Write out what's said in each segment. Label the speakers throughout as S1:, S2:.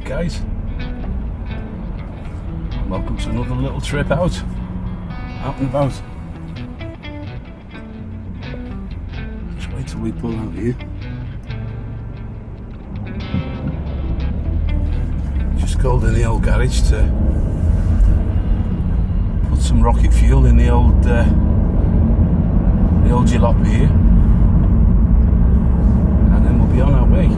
S1: guys. Welcome to another little trip out and about. Just wait till we pull out here. Just called in the old garage to put some rocket fuel in the old jalopy here, and then we'll be on our way.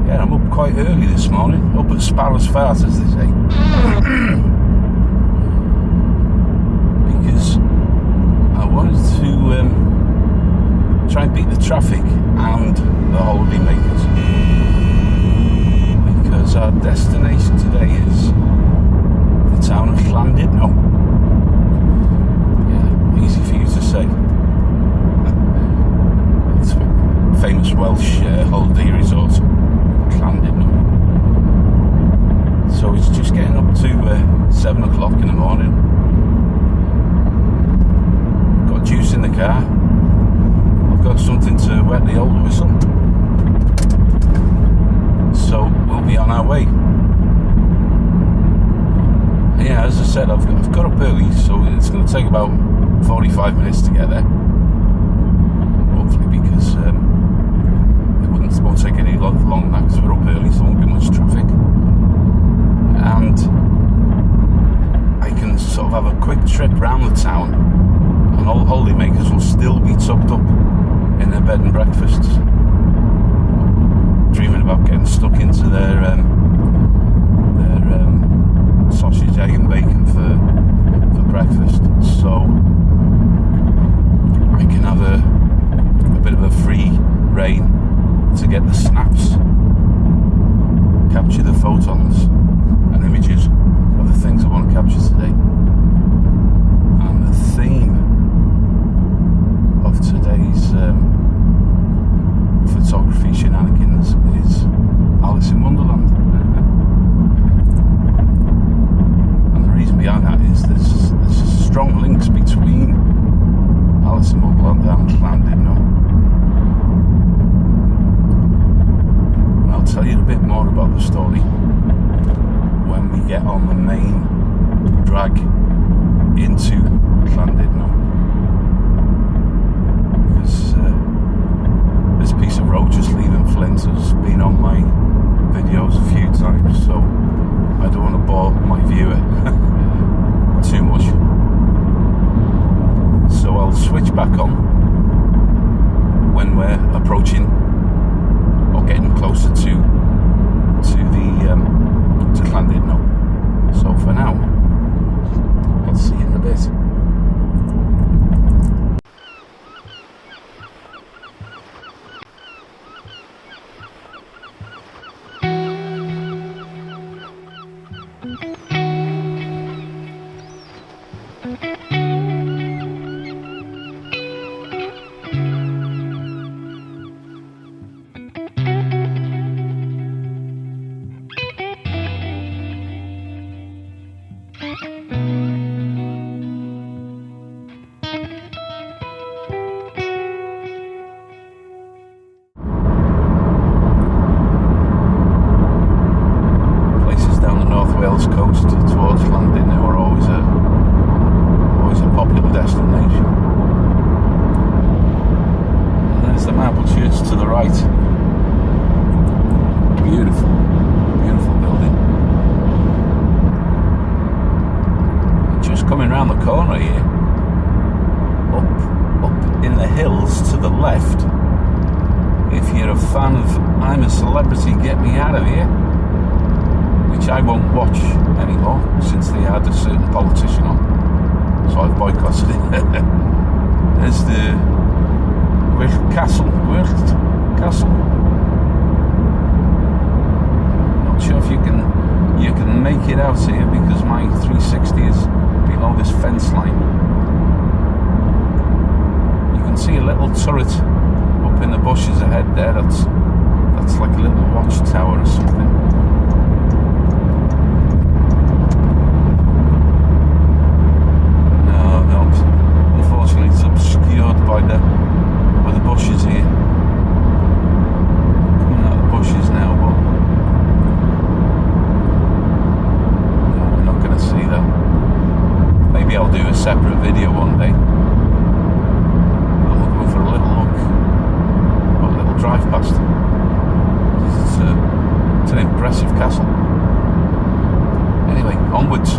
S1: Yeah, I'm up quite early this morning, up at Sparrow's Fart, as they say. Because I wanted to try and beat the traffic and the holiday makers. Because our destination today is the town of Llandudno. Yeah, easy for you to say. It's a famous Welsh holiday resort. So it's just getting up to 7 o'clock in the morning. Got juice in the car. I've got something to wet the old whistle. So we'll be on our way. And yeah, as I said, I've got up early, so it's going to take about 45 minutes to get there. Hopefully, because it won't take any long than that, because we're up early, so there won't be much traffic. And I can sort of have a quick trip round the town, and all holidaymakers will still be tucked up in their bed and breakfasts, dreaming about getting stuck into their sausage, egg and bacon for breakfast. So I can have a bit of a free rein to get the snaps, capture the photons and images of the things I want to capture today. And the theme of today's photography shenanigans is Alice in Wonderland. And the reason behind that is there's strong links between Alice in Wonderland and Llandudno. I'll tell you a bit more about the story when we get on the main drag into Llandudno, because this piece of road just leaving Flint has been on my videos a few times, so I don't want to bore my viewer too much. So I'll switch back on when we're approaching or getting closer to Llandudno. So for now, I'll see you in a bit. Coast towards Llandudno are always a popular destination. And there's the marble church to the right. Beautiful, beautiful building. And just coming around the corner here, up in the hills to the left, if you're a fan of I'm a Celebrity, Get Me Out of Here, which I won't watch anymore since they had a certain politician on, so I've boycotted it. There's the Wyrth Castle. Not sure if you can make it out here because my 360 is below this fence line. You can see a little turret up in the bushes ahead there. That's like a little watchtower or something. Unfortunately, it's obscured by the bushes here. Coming out of the bush separate video one day. And we'll go for a little look, or a little drive past. It's an impressive castle. Anyway, onwards.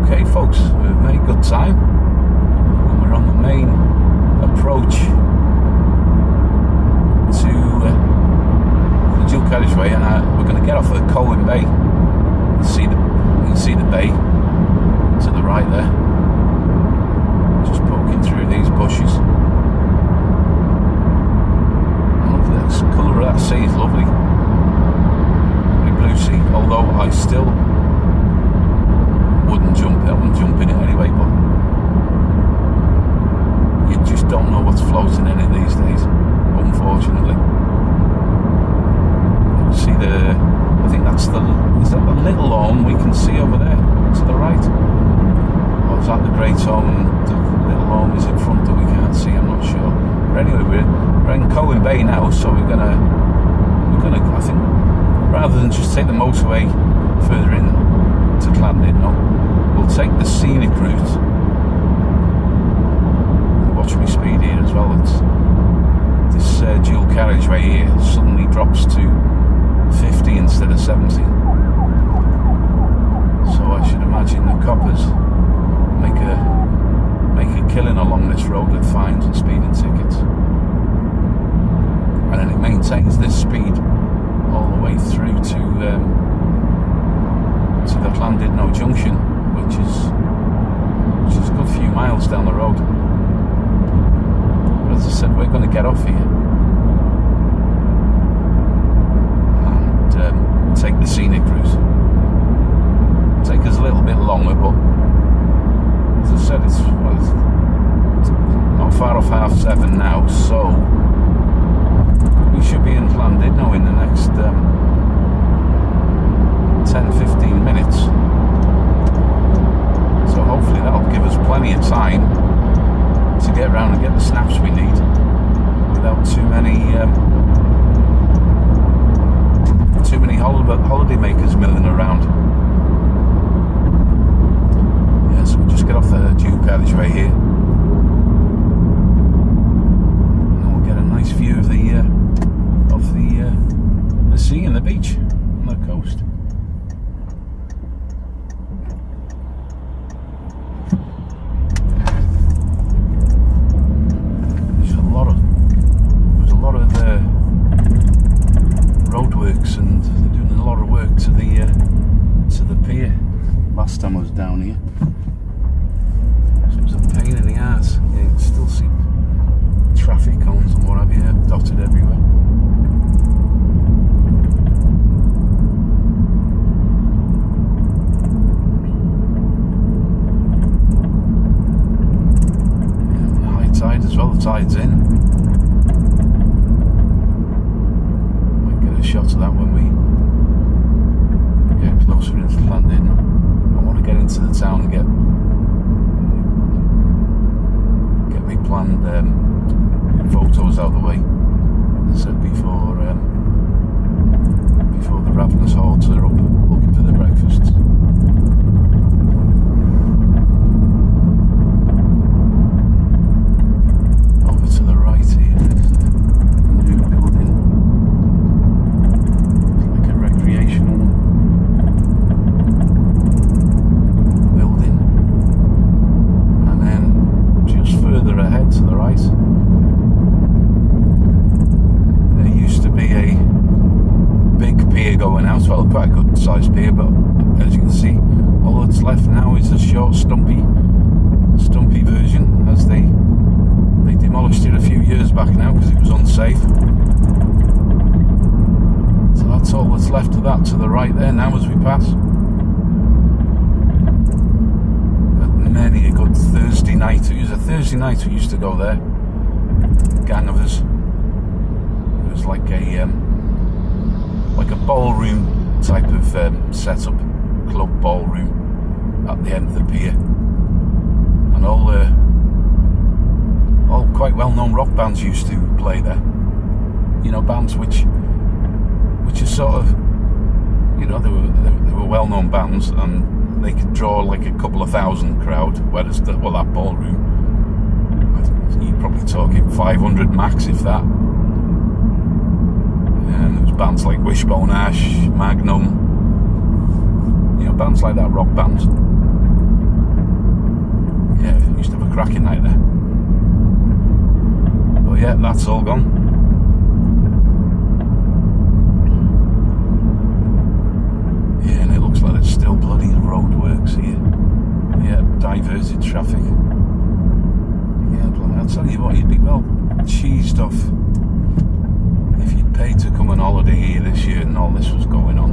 S1: Okay folks, we've made good time and we're on the main approach to the dual carriageway, and we're going to get off at Colwyn Bay. You can see the bay to the right there, just poking through these bushes. And look at the colour of that sea, is lovely. Very blue sea, although I still wouldn't jump in it anyway, but you just don't know what's floating in it these days, unfortunately. You see I think is that the Little Orme we can see over there to the right? Or is that the Great Orme and the Little Orme is in front that we can't see? I'm not sure. But anyway, we're in Colwyn Bay now, so we're gonna I think, rather than just take the motorway further in to Llandudno, we'll take the scenic route. Watch me speed here as well. This dual carriageway here suddenly drops to 50 instead of 70. So I should imagine the coppers make a killing along this road with fines and speeding tickets. And then it maintains this speed all the way through to the Llandudno junction, which is a good few miles down the road. But as I said, we're going to get off here and take the scenic route. Take us a little bit longer, but as I said, it's not far off 7:30 now, so we should be in Llandudno in the next 10-15 minutes. So hopefully that'll give us plenty of time to get around and get the snaps we need without too many holiday makers milling around. Yeah, so we'll just get off the dual carriageway here, and then we'll get a nice view of the sea and the beach on the coast. There's a lot of roadworks, and they're doing a lot of work to the pier. Last time I was down here, so it was a pain in the ass. Yeah, you can still see traffic cones and what have you dotted everywhere. Yeah, high tide as well. The tide's in. Might get a shot of that when we get closer into Llandudno. I want to get into the town and get me planned photos out of the way. As I said before the ravenous hordes are up looking for their breakfasts. Over to the right here is a new building. It's like a recreational building. And then just further ahead to the right, there used to be a big pier going out, well, quite a good sized pier, but as you can see, all that's left now is a short stumpy version, as they demolished it a few years back now because it was unsafe. So that's all that's left of that to the right there now as we pass. Many a good Thursday night. It was a Thursday night we used to go there. A gang of us. It was like a ballroom type of setup, club ballroom at the end of the pier, and all quite well-known rock bands used to play there. bands which are sort of, they were well-known bands, and they could draw like a couple of thousand crowd, whereas that ballroom, you're probably talking 500 max, if that. And there was bands like Wishbone Ash, Magnum, bands like that, rock bands. Yeah, it used to have a cracking night there. But yeah, that's all gone. Yeah, and it looks like there's still bloody roadworks here. Yeah, diverted traffic. Yeah, I'll tell you what, you'd be well cheesed off if you'd paid to come on holiday here this year and all this was going on.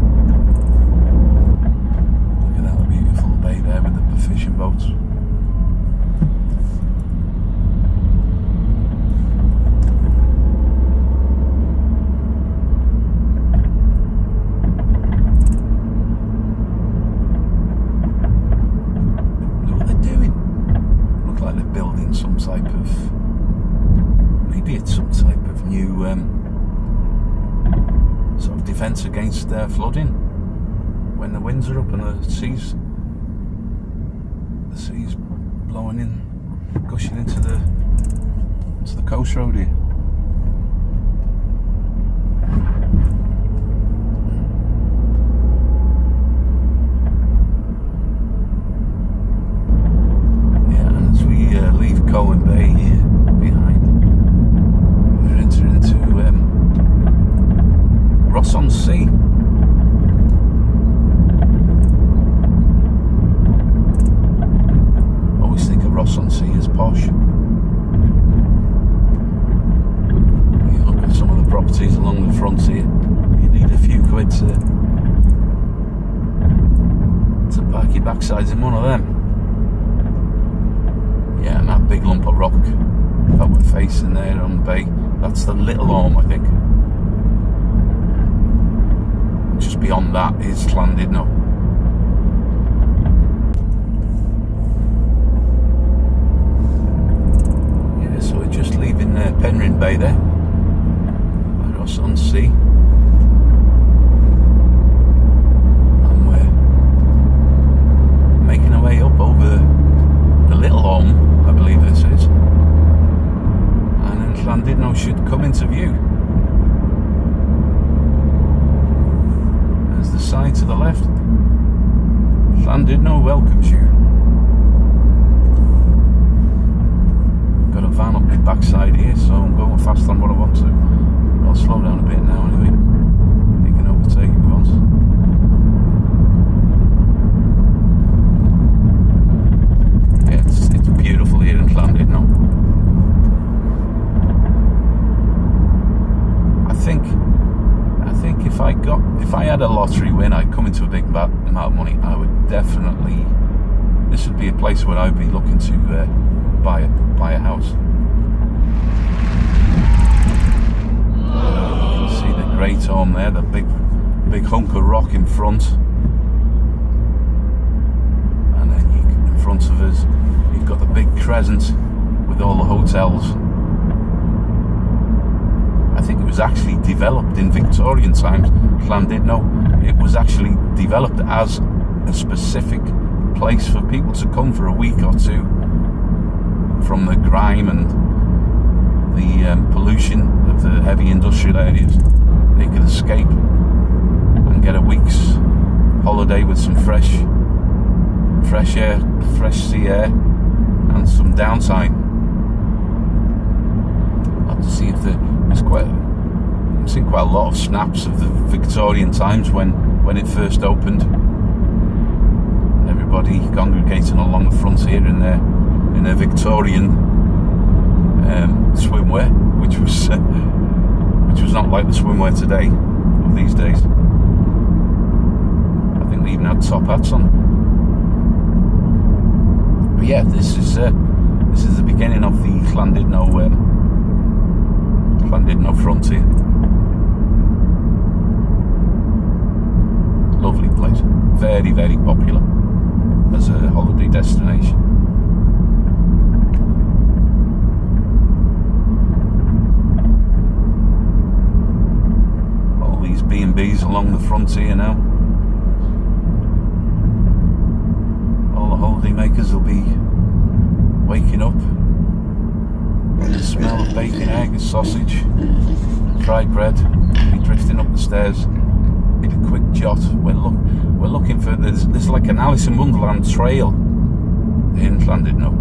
S1: Look at that beautiful bay there with the fishing boats. Defence against flooding when the winds are up and the sea's blowing in, gushing into the coast road here. Yeah, and as we leave Colwyn Bay here behind, we're entering into Ross-on-Sea. Always think of Ross-on-Sea as posh. You look at some of the properties along the front here, you need a few quid to park your backsides in one of them. Yeah, and that big lump of rock that we're facing there on the bay, that's the Little Orme, I think. Just beyond that is Llandudno. Yeah, so we're just leaving Penrhyn Bay there, Ross-on-Sea, and we're making our way up over the Little Orme, I believe this is, and then Llandudno should come into view. The side to the left, Llandudno welcomes you. Got a van up the backside here, so I'm going fast on what I want to. I'll slow down a bit now anyway. You can overtake if you want. Yeah, it's beautiful here in Llandudno. I think if I had a lottery win, I'd come into a big amount of money, I would definitely, this would be a place where I would be looking to buy a house. You can see the Great Orme there, the big hunk of rock in front, and then in front of us you've got the big crescent with all the hotels. I think it was actually developed in Victorian times, Llandudno. It was actually developed as a specific place for people to come for a week or two from the grime and the pollution of the heavy industrial areas. They could escape and get a week's holiday with some fresh air, fresh sea air, and some downtime. I'll have to see if I've seen quite a lot of snaps of the Victorian times when it first opened. Everybody congregating along the frontier in their Victorian swimwear, which was not like the swimwear today of these days. I think they even had top hats on. But yeah, this is the beginning of the Llandudno frontier. Lovely place, very, very popular as a holiday destination. bees along the frontier now. All the holiday makers will be waking up with the smell of bacon, egg, sausage, fried bread. Be drifting up the stairs. Need a quick jot. We're looking for there's like an Alice in Wonderland trail in Llandudno,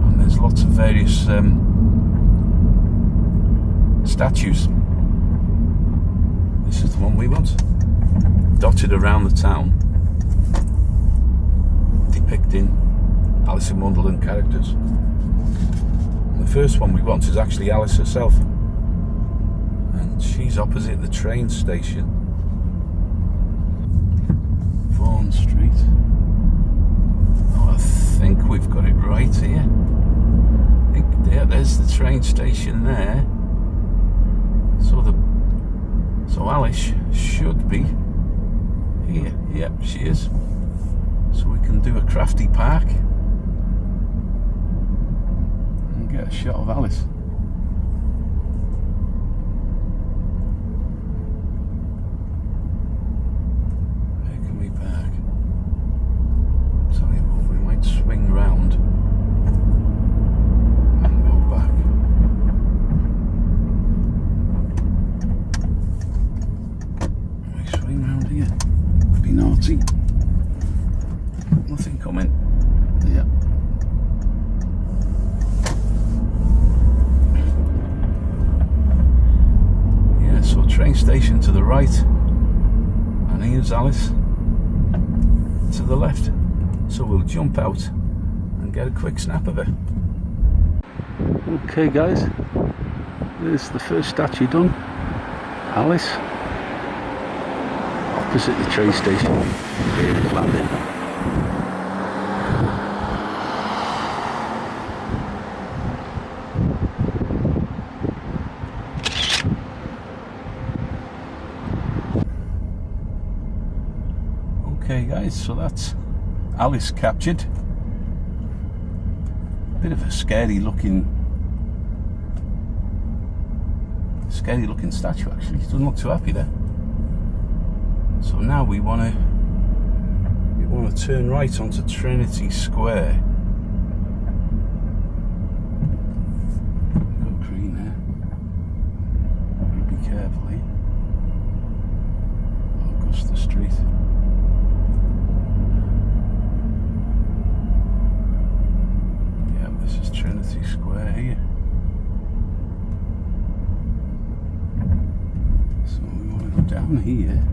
S1: and there's lots of various statues. This is the one we want, dotted around the town, depicting Alice in Wonderland characters. And the first one we want is actually Alice herself, and she's opposite the train station, Vaughan Street. Oh, I think we've got it right here. I think there's the train station there. So Alice should be here. Yep, she is. So we can do a crafty park and get a shot of Alice. Where can we park? Tell you what, we might swing round and go back. Swing round here. Be naughty. Nothing coming. Yeah. Yeah, so train station to the right. And here's Alice to the left. So we'll jump out and get a quick snap of her. Okay guys, there's the first statue done. Alice. Opposite the train station here in Llandudno. Okay guys, so that's Alice captured. Bit of a scary looking statue actually. She doesn't look too happy there. So now we want to turn right onto Trinity Square. Got green there. Gotta be careful here. Augusta Street. Yeah, this is Trinity Square here. So we want to go down here.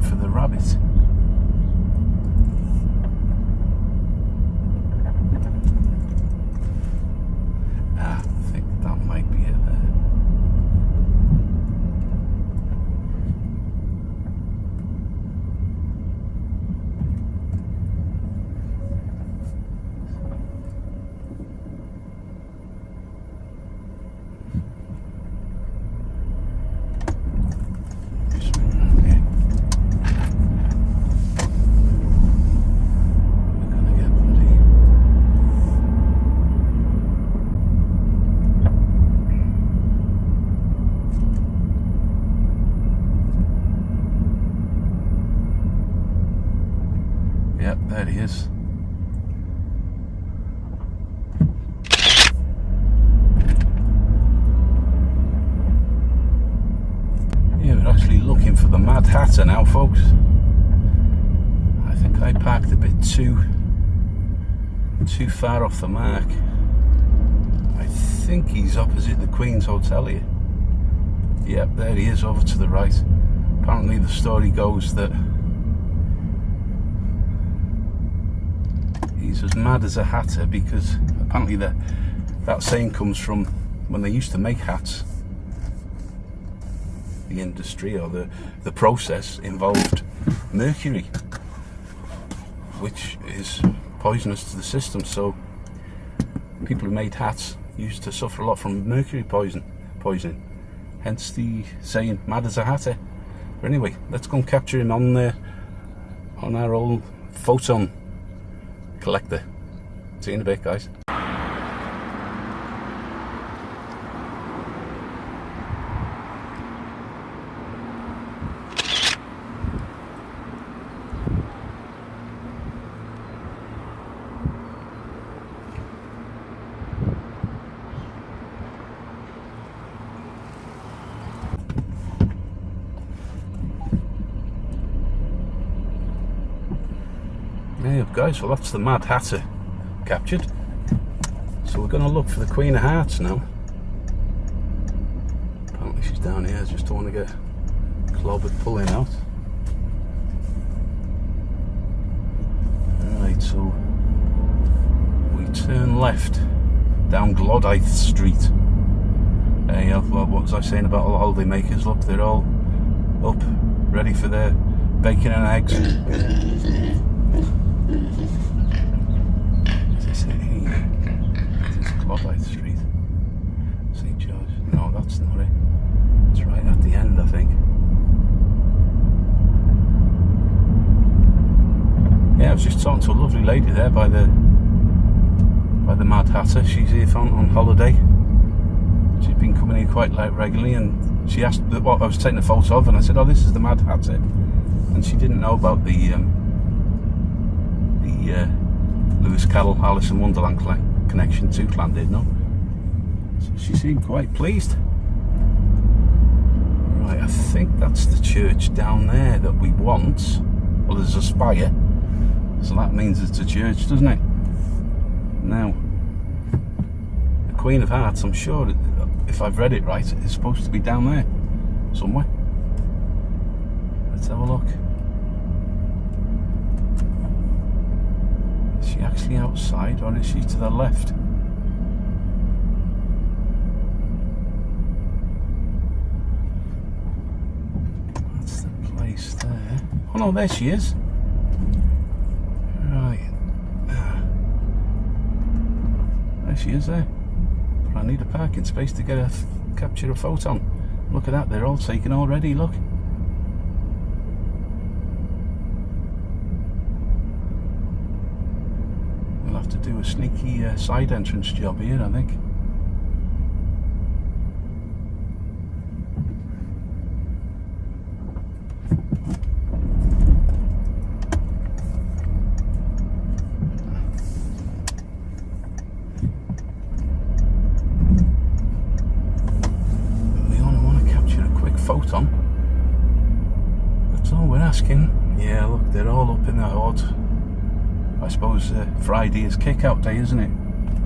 S1: For the rabbit. I think that might be it there. Yep, there he is. Yeah, we're actually looking for the Mad Hatter now, folks. I think I parked a bit too far off the mark. I think he's opposite the Queen's Hotel here. Yep, there he is over to the right. Apparently the story goes that he's as mad as a hatter because apparently that saying comes from when they used to make hats. The industry or the process involved mercury, which is poisonous to the system. So people who made hats used to suffer a lot from mercury poisoning. Hence the saying "mad as a hatter." But anyway, let's go and capture him on our old photon collector. See you in a bit, guys. There you go, guys. Well, that's the Mad Hatter captured. So we're going to look for the Queen of Hearts now. Apparently she's down here. I just don't want to get clobbered pulling out. Right, so we turn left down Gloddythe Street. What was I saying about all the holiday makers? Look, they're all up, ready for their bacon and eggs. Is it here? This is Gloddythe Street. St. George. No, that's not it. It's right at the end, I think. Yeah, I was just talking to a lovely lady there by the Mad Hatter. She's here on holiday. She's been coming here quite regularly, and she asked what I was taking a photo of, and I said, "Oh, this is the Mad Hatter," and she didn't know about the Lewis Carroll Alice in Wonderland connection. Tootland did, no? So she seemed quite pleased. Right, I think that's the church down there that we want. Well, there's a spire, so that means it's a church, doesn't it? Now, the Queen of Hearts, I'm sure, if I've read it right, it's supposed to be down there somewhere. Let's have a look. Is she actually outside, or is she to the left? That's the place there. Oh no, there she is. Right. There she is there. But I need a parking space to get capture a photo. Look at that, they're all taken already, look. We'll have to do a sneaky side entrance job here, I think. Photon. That's all we're asking. Yeah, look, they're all up in the hood. I suppose Friday is kick-out day, isn't it?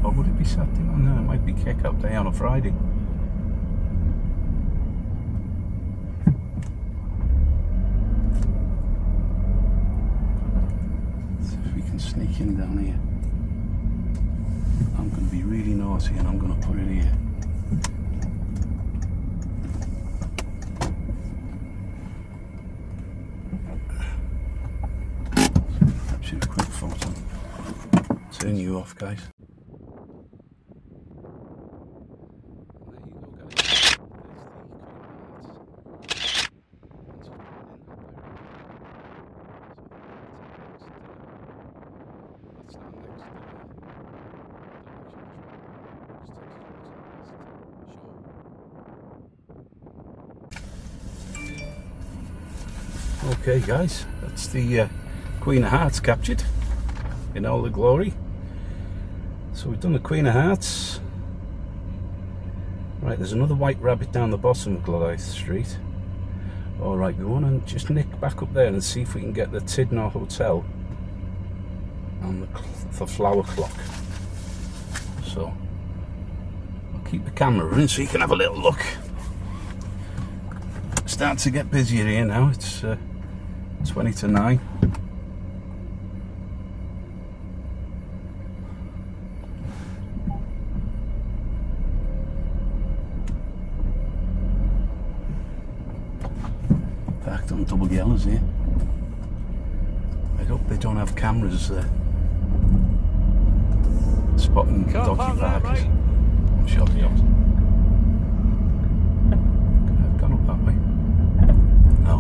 S1: Or would it be Saturday? Oh, no, it might be kick-out day on a Friday. Let's see if we can sneak in down here. I'm going to be really naughty and I'm going to put it here. A quick photo. Turn you off, guys. There you go, guys. Okay, guys, that's the Queen of Hearts captured in all the glory. So we've done the Queen of Hearts. Right, there's another White Rabbit down the bottom of Gloddythe Street. Alright, we want to just nick back up there and see if we can get the Tydnor Hotel and the flower clock. So I'll keep the camera running so you can have a little look. It's starting to get busier here now. It's 20 to 9. Parked on double yellows here. I hope they don't have cameras spotting dodgy parkers. Right. I'm sure they don't. Could I have gone up that way? No.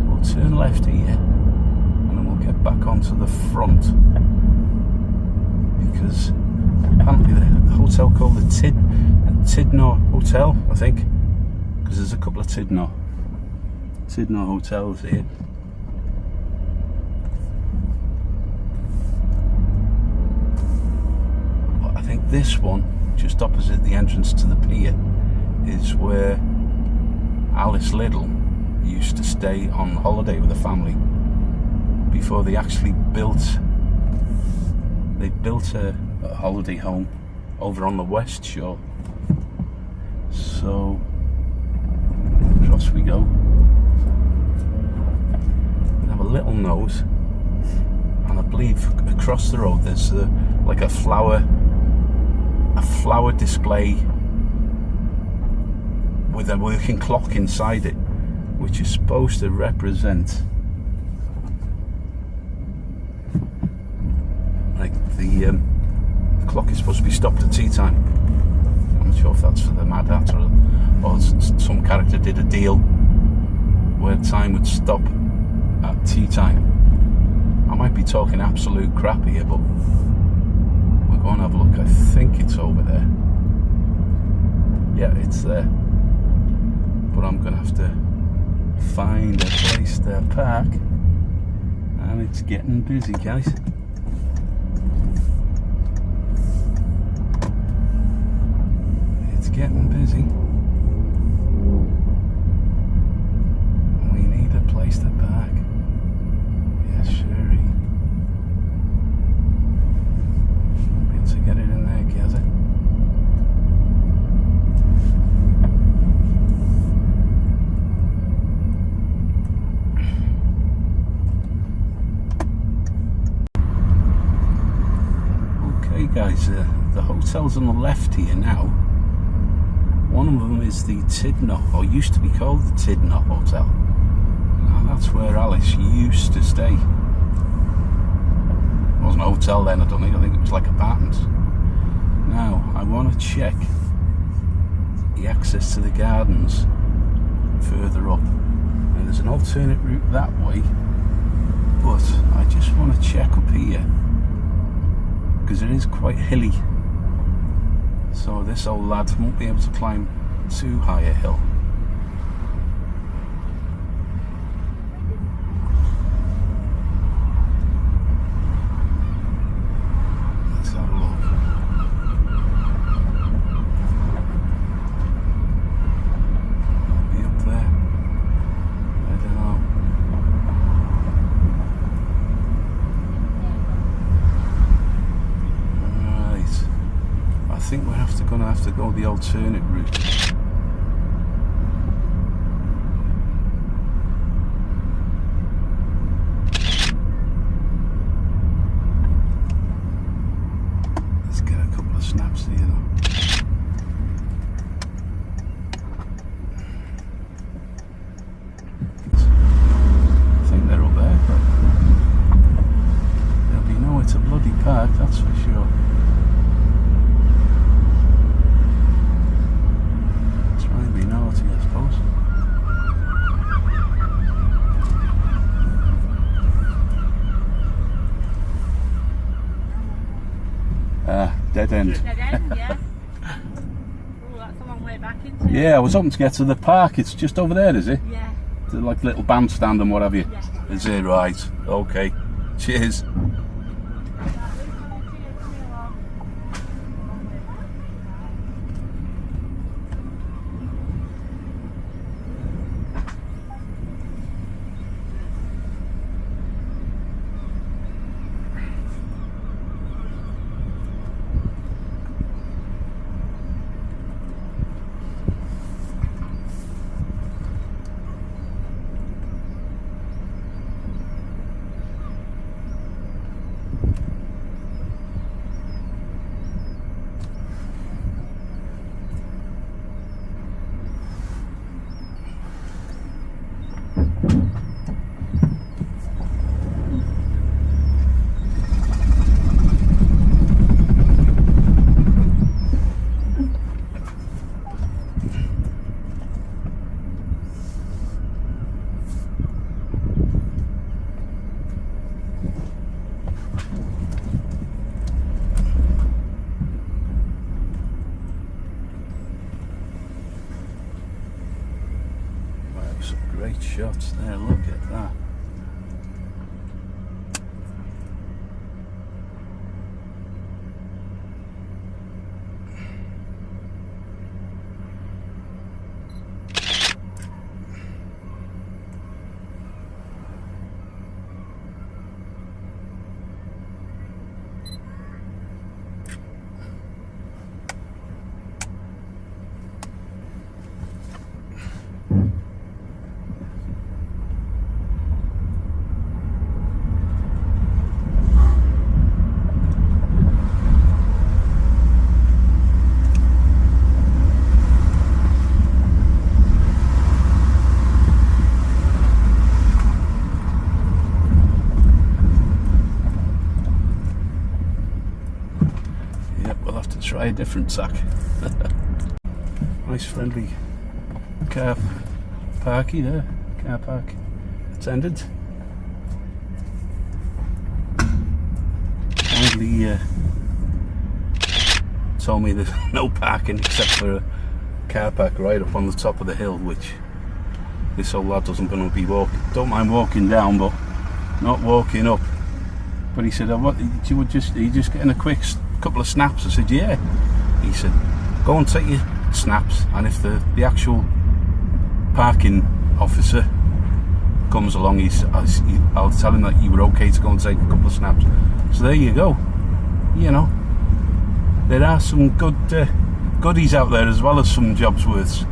S1: We'll turn left here and then we'll get back onto the front, because apparently the hotel called the Tydnor Hotel, I think, because there's a couple of Tydnor hotels here. But I think this one, just opposite the entrance to the pier, is where Alice Liddell used to stay on holiday with the family before they actually built a holiday home over on the west shore. So across we go. We have a little nose, and I believe across the road there's like a flower display with a working clock inside it, which is supposed to represent like the clock is supposed to be stopped at tea time. I'm not sure if that's for the Mad Hat or some character did a deal where time would stop at tea time. I might be talking absolute crap here, but we'll go and have a look. I think it's over there. Yeah, it's there. But I'm going to have to find a place to park, and it's getting busy, guys. It's getting busy. We need a place to park. Yes, sure. Be able to get it in there, Gazza. Okay, guys, the hotel's on the left here now. One of them is the Tidnot, or used to be called the Tidnot Hotel. And that's where Alice used to stay. It wasn't a hotel then, I think it was like apartments. Now, I want to check the access to the gardens further up. Now, there's an alternate route that way, but I just want to check up here, because it is quite hilly. So this old lad won't be able to climb too high a hill. Let's have a look. Might be up there. I don't know. Right. I think we're gonna have to go the alternate route. Let's get a couple of snaps here though. I think they're up there, but there'll be nowhere to bloody park, that's for sure. Naughty, I suppose. Dead end.
S2: Dead end, yeah. Oh, that's a long way back, isn't it?
S1: Yeah, I was hoping to get to the park. It's just over there, is it?
S2: Yeah.
S1: The, like little bandstand and what have you.
S2: Yeah.
S1: Is it right? Okay. Cheers. Some great shots there, look at that. try a different sack. Nice friendly car parky there, car park attendant. Kindly told me there's no parking except for a car park right up on the top of the hill, which this old lad doesn't going to be walking. Don't mind walking down, but not walking up. But he said, oh, what, are you just getting a quick couple of snaps? I said, yeah. He said, go and take your snaps, and if the actual parking officer comes along, I'll tell him that you were okay to go and take a couple of snaps. So there you go. You know, there are some good goodies out there as well as some jobs worths.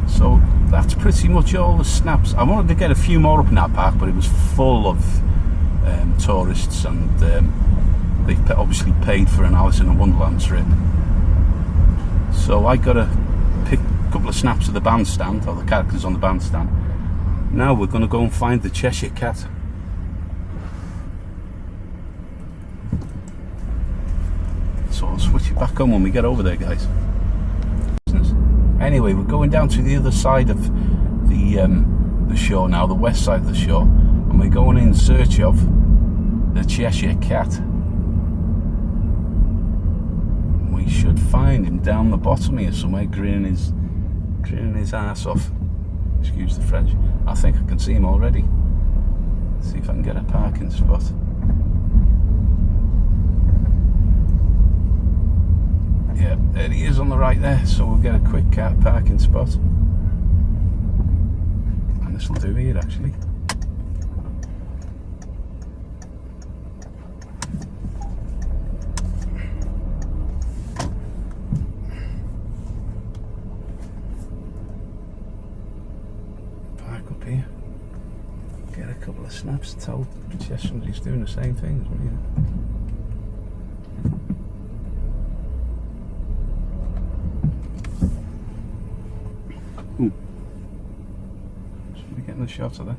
S1: So that's pretty much all the snaps. I wanted to get a few more up in that park, but it was full of tourists, and they've obviously paid for an Alice in Wonderland trip. So I got to pick a couple of snaps of the bandstand, or the characters on the bandstand. Now we're going to go and find the Cheshire Cat. So I'll switch it back on when we get over there, guys. Anyway, we're going down to the other side of the shore now, the west side of the shore, and we're going in search of the Cheshire Cat. We should find him down the bottom here somewhere, grinning his ass off. Excuse the French. I think I can see him already. Let's see if I can get a parking spot. Yeah, there he is on the right there, so we'll get a quick car parking spot. And this will do here, actually. Park up here. Get a couple of snaps, tell somebody's doing the same thing as me. Ooh. Should be getting a shot of that.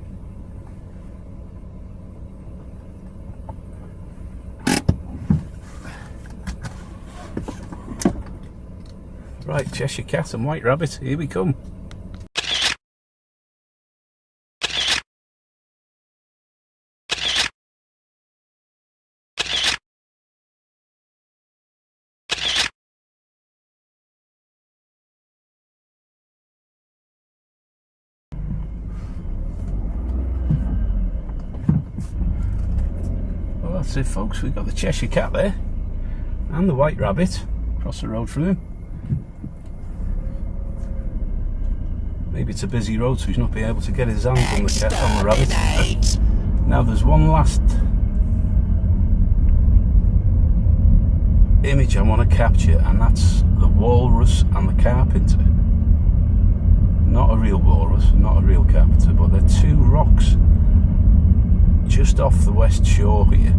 S1: Right, Cheshire Cat and White Rabbit, here we come. That's it, folks. We've got the Cheshire Cat there and the White Rabbit across the road from him. Maybe it's a busy road, so he's not being able to get his hands on the cat, on the rabbit. Now there's one last image I want to capture, and that's the walrus and the carpenter. Not a real walrus, not a real carpenter, but they're two rocks just off the west shore here.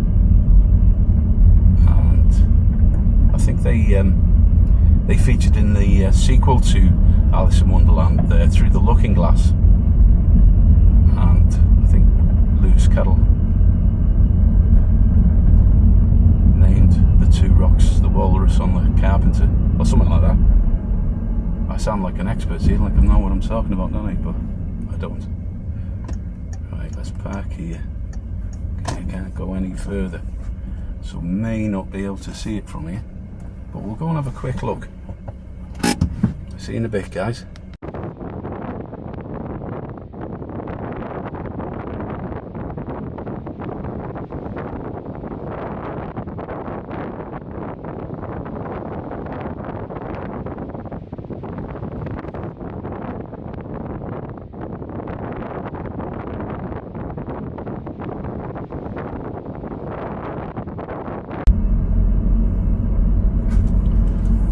S1: I think they featured in the sequel to Alice in Wonderland, Through the Looking Glass, and I think Lewis Carroll named the two rocks the walrus on the carpenter, or something like that. I sound like an expert here, like I know what I'm talking about, don't I? But I don't. Right, let's park here. I can't go any further, so may not be able to see it from here, but we'll go and have a quick look. See you in a bit, guys.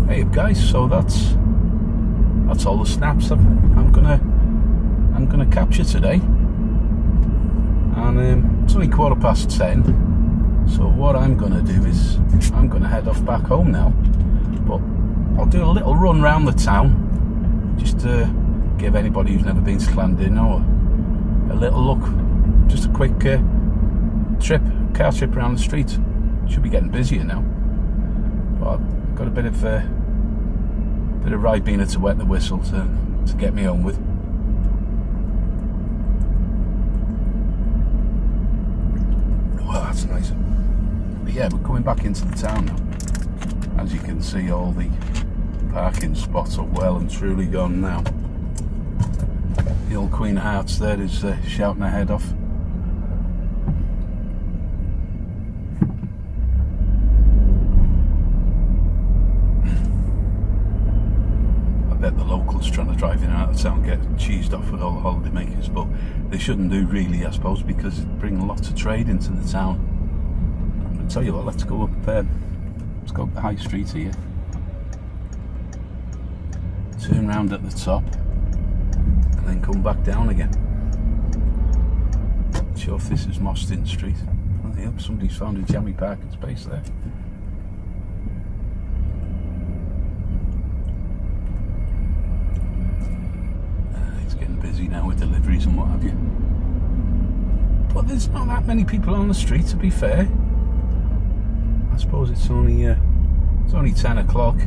S1: Hey guys, so that's all the snaps I'm gonna capture today, and it's only 10:15. So what I'm gonna do is I'm gonna head off back home now, but I'll do a little run around the town just to give anybody who's never been to Llandudno a little look, just a quick car trip around the street. Should be getting busier now. Well, got a bit of Ribena to wet the whistle to get me home with. Well, that's nice. But yeah, we're coming back into the town now. As you can see, all the parking spots are well and truly gone now. The old Queen of Hearts there is shouting her head off. I bet the locals trying to drive in and out of town get cheesed off with all the holiday makers, but they shouldn't do really, I suppose, because it brings lots of trade into the town. I'll tell you what, let's go up let's go up the high street here. Turn round at the top. And then come back down again. Not sure if this is Mostyn Street. I think somebody's found a jammy parking space there. It's getting busy now with deliveries and what have you. But there's not that many people on the street, to be fair. I suppose it's only 10 o'clock.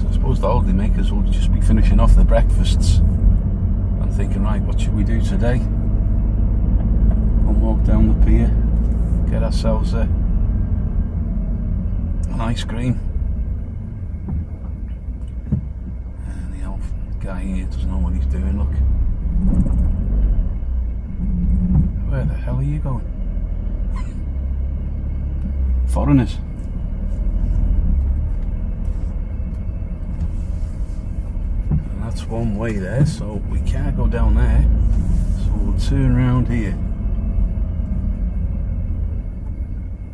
S1: I suppose the holiday makers will just be finishing off their breakfasts and thinking, right, what should we do today? We'll walk down the pier, get ourselves an ice cream. And the old guy here doesn't know what he's doing, look. Where the hell are you going? Foreigners. That's one way there, so we can't go down there, so we'll turn around here.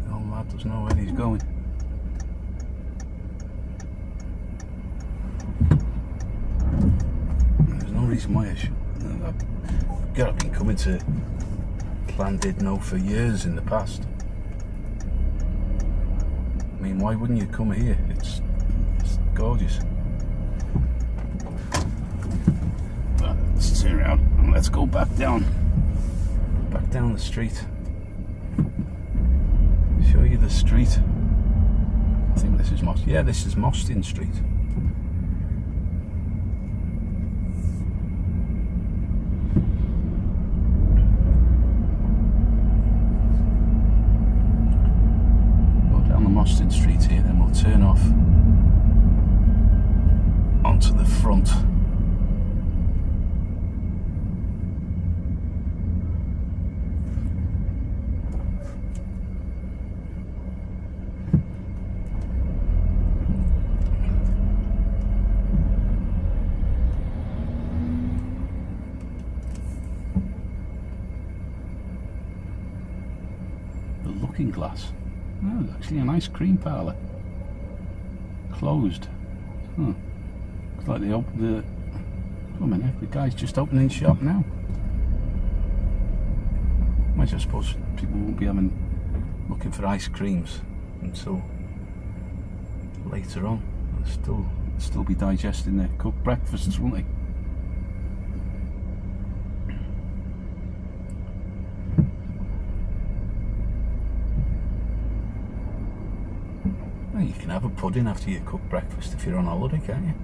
S1: The old lad doesn't know where he's going. There's no reason why I should. I've been coming to Llandudno for years in the past. I mean, why wouldn't you come here? It's gorgeous. Let's turn around and let's go back down the street. Show you the street. I think this is this is Mostyn Street. Go down the Mostyn Street here, then we'll turn off onto the front. Looking Glass. Oh, it's actually a nice cream parlour. Closed. Huh. Looks like they opened the... Oh, a minute, the guy's just opening shop now. I suppose people won't be looking for ice creams until later on. They'll still be digesting their cooked breakfasts, won't they? You can have a pudding after you cook breakfast if you're on holiday, can't you?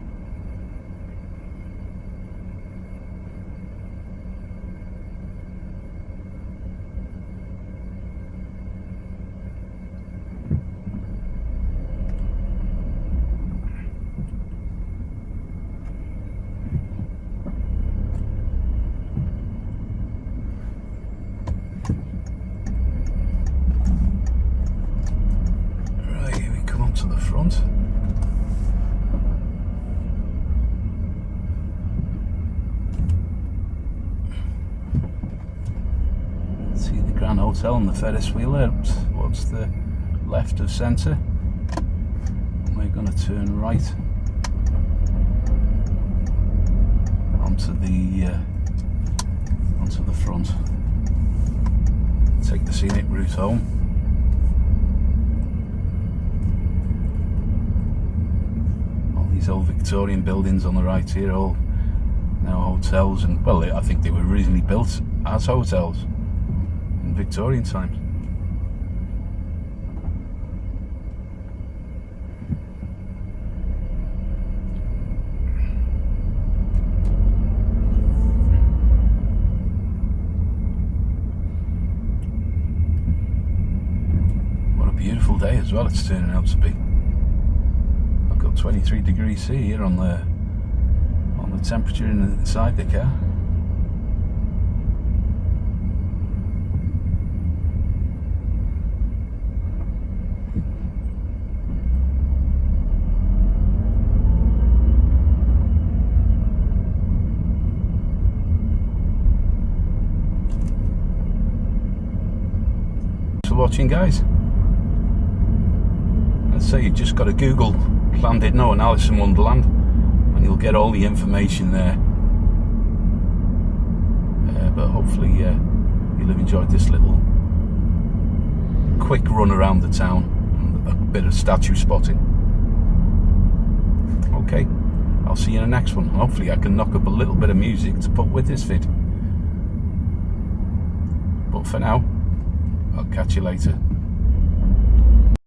S1: To the front. See the Grand Hotel and the Ferris wheel there towards the left of centre. We're going to turn right onto the front. Take the scenic route home. These old Victorian buildings on the right here, all now hotels, and well, I think they were originally built as hotels in Victorian times. day as well, it's turning out to be. I've got 23 degrees C here on the temperature inside the car. Watching, guys. Let's say you just got to Google Llandudno and Alice in Wonderland and you'll get all the information there. But hopefully you'll have enjoyed this little quick run around the town and a bit of statue spotting. Okay, I'll see you in the next one. Hopefully I can knock up a little bit of music to put with this vid. But for now, I'll catch you later.